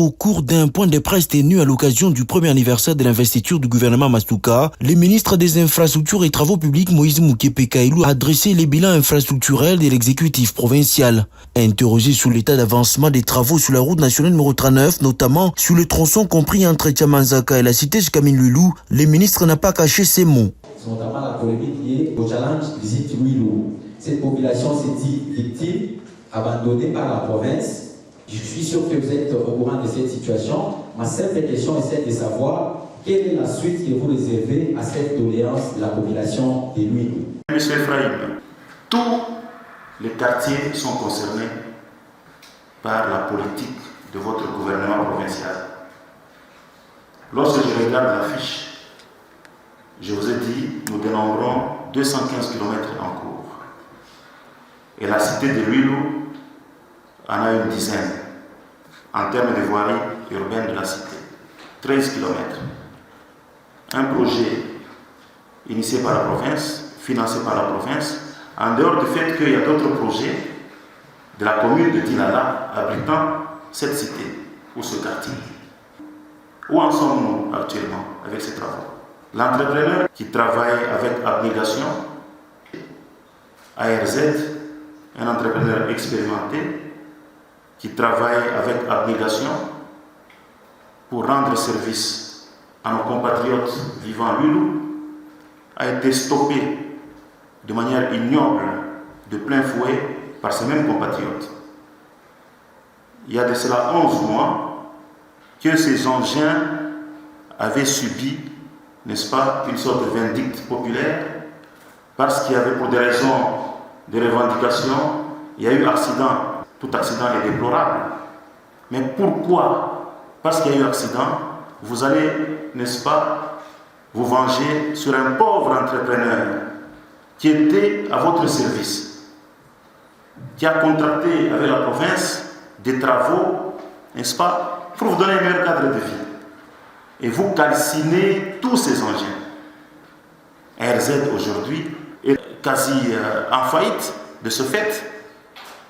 Au cours d'un point de presse tenu à l'occasion du premier anniversaire de l'investiture du gouvernement Mastouka, le ministre des Infrastructures et Travaux Publics Moïse Mouképe Kailou a dressé les bilans infrastructurels de l'exécutif provincial. Interrogé sur l'état d'avancement des travaux sur la route nationale numéro 39, notamment sur le tronçon compris entre Tchamanzaka et la cité Jkamine Lulou, le ministre n'a pas caché ses mots. C'est notamment la polémique liée au challenge Visite Lulou. Cette population s'est dit victime, abandonnée par la province. Je suis sûr que vous êtes au courant de cette situation. Ma simple question est celle de savoir quelle est la suite que vous réservez à cette doléance de la population de Lulou. Monsieur Ephraim, tous les quartiers sont concernés par la politique de votre gouvernement provincial. Lorsque je regarde l'affiche, je vous ai dit, nous dénombrons 215 km en cours. Et la cité de Lulou en a une dizaine, en termes de voirie urbaine de la cité. 13 km. Un projet initié par la province, financé par la province, en dehors du fait qu'il y a d'autres projets de la commune de Dinala abritant cette cité ou ce quartier. Où en sommes-nous actuellement avec ces travaux? L'entrepreneur qui travaille avec abnégation, ARZ, un entrepreneur expérimenté, qui travaille avec abnégation pour rendre service à nos compatriotes vivant à Lulou, a été stoppé de manière ignoble, de plein fouet, par ces mêmes compatriotes. Il y a de cela 11 mois que ces engins avaient subi, n'est-ce pas, une sorte de vindicte populaire, parce qu'il y avait, pour des raisons de revendication, il y a eu accident. Tout accident est déplorable. Mais pourquoi? Parce qu'il y a eu accident, vous allez, n'est-ce pas, vous venger sur un pauvre entrepreneur qui était à votre service, qui a contracté avec la province des travaux, n'est-ce pas, pour vous donner un meilleur cadre de vie. Et vous calcinez tous ces engins. RZ aujourd'hui est quasi en faillite de ce fait.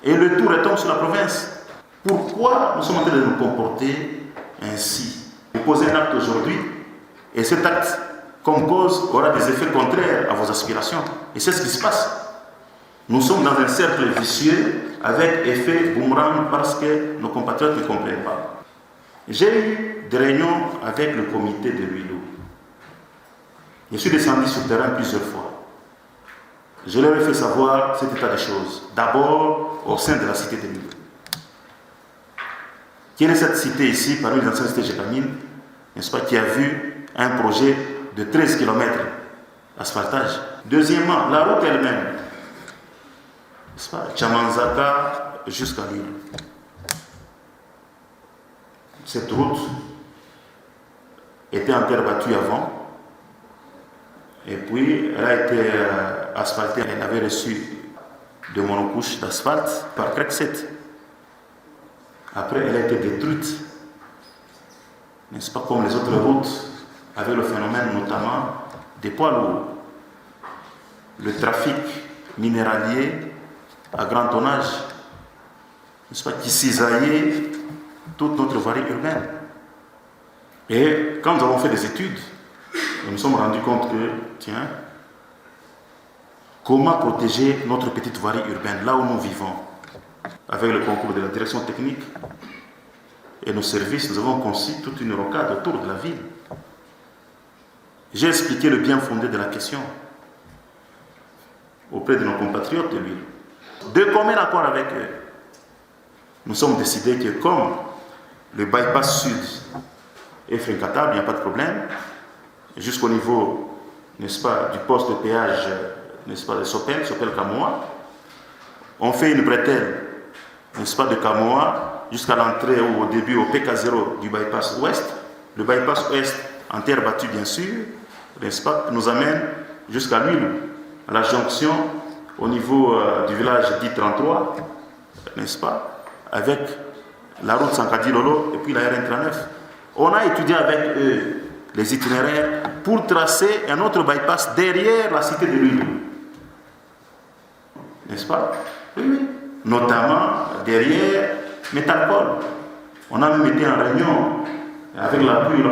Et le tout retombe sur la province. Pourquoi nous sommes en train de nous comporter ainsi? Vous posez un acte aujourd'hui, et cet acte, comme cause, aura des effets contraires à vos aspirations. Et c'est ce qui se passe. Nous sommes dans un cercle vicieux avec effet boomerang parce que nos compatriotes ne comprennent pas. J'ai eu des réunions avec le comité de Lulou. Je suis descendu sur le terrain plusieurs fois. Je leur ai fait savoir cet état des choses. D'abord, au sein de la cité de Lulou. Quelle est cette cité ici, parmi les anciennes cités Jkamine, n'est-ce pas, qui a vu un projet de 13 km asphaltage? Deuxièmement, la route elle-même, n'est-ce pas, Tchamanzaka jusqu'à Lulou. Cette route était en terre battue avant, et puis elle a été asphaltée. Elle avait reçu de monocouches d'asphalte par Crec 7. Après, elle a été détruite, n'est-ce pas, comme les autres routes, avec le phénomène notamment des poids lourds. Le trafic minéralier à grand tonnage, n'est-ce pas, qui cisaillait toute notre voirie urbaine. Et quand nous avons fait des études, nous nous sommes rendus compte que, tiens, comment protéger notre petite voirie urbaine, là où nous vivons? Avec le concours de la direction technique et nos services, nous avons conçu toute une rocade autour de la ville. J'ai expliqué le bien fondé de la question auprès de nos compatriotes de l'île. De commun accord avec eux, nous sommes décidés que comme le bypass sud est fréquentable, il n'y a pas de problème, jusqu'au niveau, n'est-ce pas, du poste de péage, n'est-ce pas, de Sopel Kamoa, on fait une bretelle, n'est-ce pas, de Kamoa jusqu'à l'entrée ou au début au PK0 du bypass ouest. Le bypass ouest, en terre battue bien sûr, n'est-ce pas, nous amène jusqu'à Lulou, à la jonction au niveau du village dit 33, n'est-ce pas, avec la route Sankadi Lolo et puis la RN39. On a étudié avec eux les itinéraires pour tracer un autre bypass derrière la cité de Lulou. N'est-ce pas? Oui, oui. Notamment derrière Métalpole. On a même été en réunion avec l'appui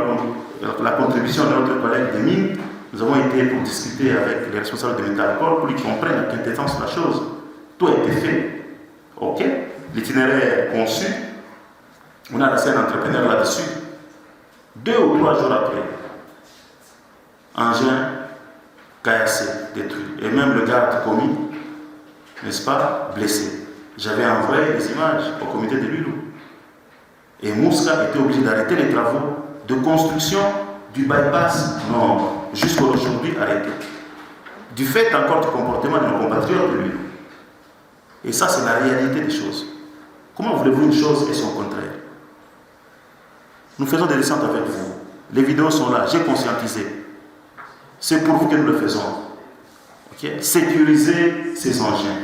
la contribution de notre collègue des mines. Nous avons été pour discuter avec les responsables de Métalcor pour qu'ils comprennent la quintessence de la chose. Tout a été fait. OK. L'itinéraire est conçu. On a laissé un entrepreneur là-dessus. 2 ou 3 jours après, engin caillassé, détruit. Et même le garde commis, n'est-ce pas, blessé. J'avais envoyé les images au comité de Lulou. Et Mouska était obligé d'arrêter les travaux de construction du bypass nord, jusqu'à aujourd'hui arrêté. Du fait encore du comportement de nos compatriotes de Lulou. Et ça, c'est la réalité des choses. Comment voulez-vous une chose et son contraire? Nous faisons des descentes avec vous. Les vidéos sont là, j'ai conscientisé. C'est pour vous que nous le faisons. Okay? Sécuriser ces engins.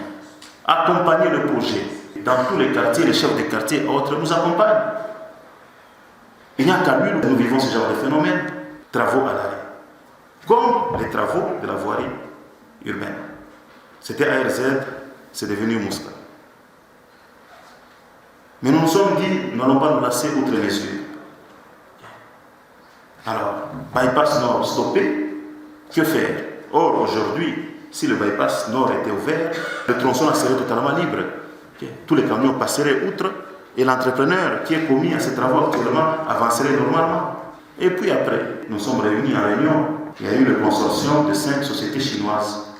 Accompagner le projet. Dans tous les quartiers, les chefs des quartiers et autres nous accompagnent. Il n'y a qu'à lui où nous vivons ce genre de phénomène. Travaux à l'arrêt. Comme les travaux de la voirie urbaine. C'était ARZ, c'est devenu Mouska. Mais nous nous sommes dit, nous n'allons pas nous lasser outre mesure. Alors, bypass nord stoppé, que faire? Or, aujourd'hui, si le bypass nord était ouvert, le tronçon serait totalement libre. Tous les camions passeraient outre et l'entrepreneur qui est commis à ces travaux actuellement avancerait normalement. Et puis après, nous sommes réunis en réunion. Il y a eu le consortium de 5 sociétés chinoises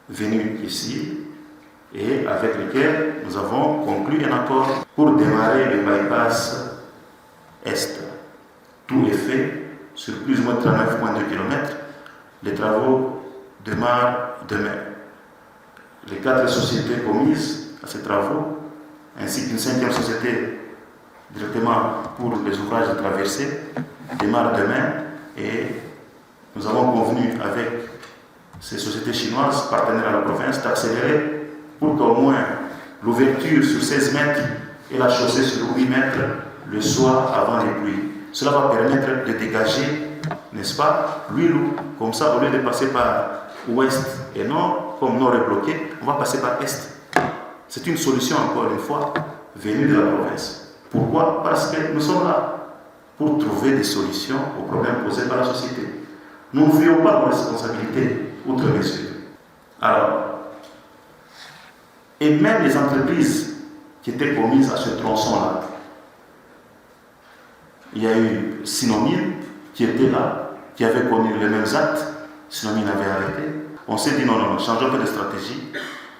venues ici et avec lesquelles nous avons conclu un accord pour démarrer le bypass Est. Tout est fait sur plus ou moins 39,2 km. Les travaux démarrent demain. Les 4 sociétés commises à ces travaux, ainsi qu'une 5e société directement pour les ouvrages de traversée, démarrent demain et nous avons convenu avec ces sociétés chinoises, partenaires à la province, d'accélérer pour qu'au moins l'ouverture sur 16 mètres et la chaussée sur 8 mètres le soir avant les pluies. Cela va permettre de dégager, n'est-ce pas, Lulou. Comme ça, au lieu de passer par ouest et nord, comme nord est bloqué, on va passer par est. C'est une solution, encore une fois, venue de la province. Pourquoi? Parce que nous sommes là pour trouver des solutions aux problèmes posés par la société. Nous ne voulions pas nos responsabilités outre mesure. Alors, et même les entreprises qui étaient commises à ce tronçon-là, il y a eu Sinomine qui était là, qui avait connu les mêmes actes. Sinomine avait arrêté. On s'est dit non, changeons un peu de stratégie.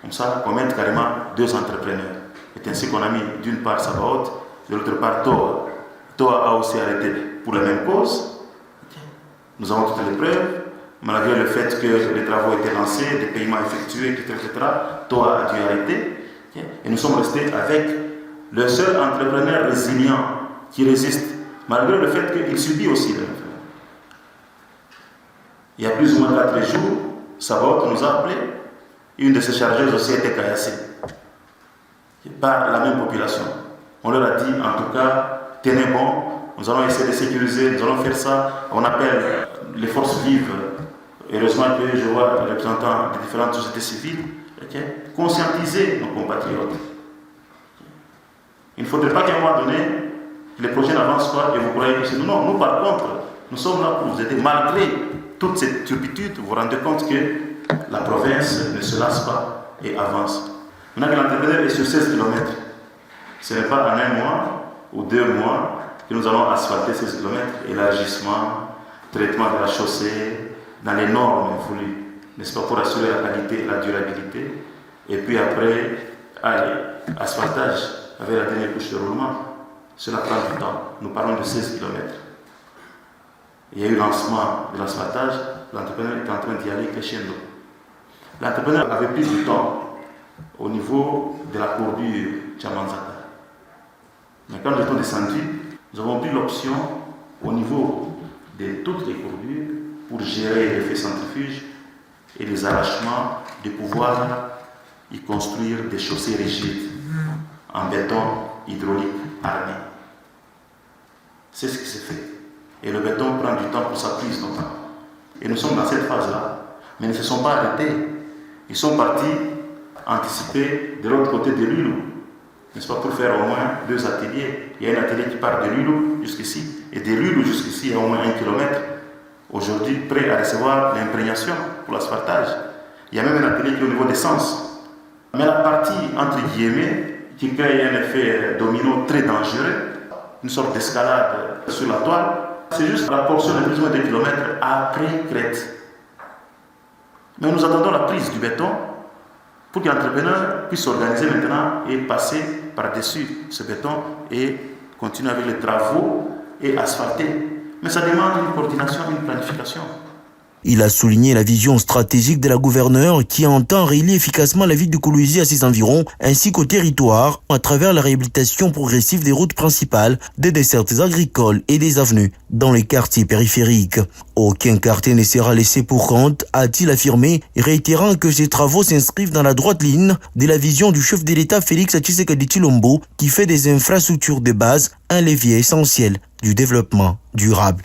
Comme ça, on met carrément 2 entrepreneurs. Et ainsi qu'on a mis d'une part Sabaot, de l'autre part Toa. Toa a aussi arrêté pour la même cause. Nous avons toutes les preuves. Malgré le fait que les travaux étaient lancés, des paiements effectués, etc. Toa a dû arrêter. Et nous sommes restés avec le seul entrepreneur résilient qui résiste, malgré le fait qu'il subit aussi le phénomène. Il y a plus ou moins 4 jours, Sabaot nous a appelé. Une de ses chargeuses aussi était caillassée par la même population. On leur a dit, en tout cas, tenez bon, nous allons essayer de sécuriser, nous allons faire ça. On appelle les forces vives. Heureusement que je vois les représentants des différentes sociétés civiles, conscientiser nos compatriotes. Il ne faudrait pas qu'à un moment donné, les projets n'avancent pas et vous croyez que c'est nous. Non, nous par contre, nous sommes là pour vous aider. Malgré toute cette turpitude, vous vous rendez compte que la province ne se lasse pas et avance. Maintenant que l'entrepreneur est sur 16 km, ce n'est pas en 1 mois ou 2 mois que nous allons asphalter 16 km, élargissement, traitement de la chaussée, dans les normes voulues, n'est-ce pas, pour assurer la qualité et la durabilité. Et puis après, allez, asphaltage avec la dernière couche de roulement. Cela prend du temps. Nous parlons de 16 km. Il y a eu lancement de l'asphaltage, l'entrepreneur est en train d'y aller crescendo. L'entrepreneur avait pris du temps au niveau de la courbure Chamanzaka. Mais quand nous étions descendus, nous avons pris l'option au niveau de toutes les courbures pour gérer l'effet centrifuge et les arrachements, de pouvoir y construire des chaussées rigides en béton hydraulique armé. C'est ce qui s'est fait. Et le béton prend du temps pour sa prise notamment. Et nous sommes dans cette phase-là. Mais ils ne se sont pas arrêtés. Ils sont partis anticiper de l'autre côté de Lulou. n'est-ce pas, pour faire au moins 2 ateliers. Il y a un atelier qui part de Lulou jusqu'ici, et de Lulou jusqu'ici, il y a au moins 1 kilomètre. Aujourd'hui, prêt à recevoir l'imprégnation pour l'asphaltage. Il y a même un atelier qui est au niveau des sens. Mais la partie, entre guillemets, qui crée un effet domino très dangereux, une sorte d'escalade sur la toile, c'est juste la portion de plus ou moins 2 km après Crète. Mais nous attendons la prise du béton pour que l'entrepreneur puisse s'organiser maintenant et passer par-dessus ce béton et continuer avec les travaux et asphalter. Mais ça demande une coordination, une planification. Il a souligné la vision stratégique de la gouverneure qui entend relier efficacement la ville de Kolwezi à ses environs ainsi qu'au territoire à travers la réhabilitation progressive des routes principales, des dessertes agricoles et des avenues dans les quartiers périphériques. Aucun quartier ne sera laissé pour compte, a-t-il affirmé, réitérant que ces travaux s'inscrivent dans la droite ligne de la vision du chef de l'État Félix Tshisekedi Tshilombo qui fait des infrastructures de base un levier essentiel du développement durable.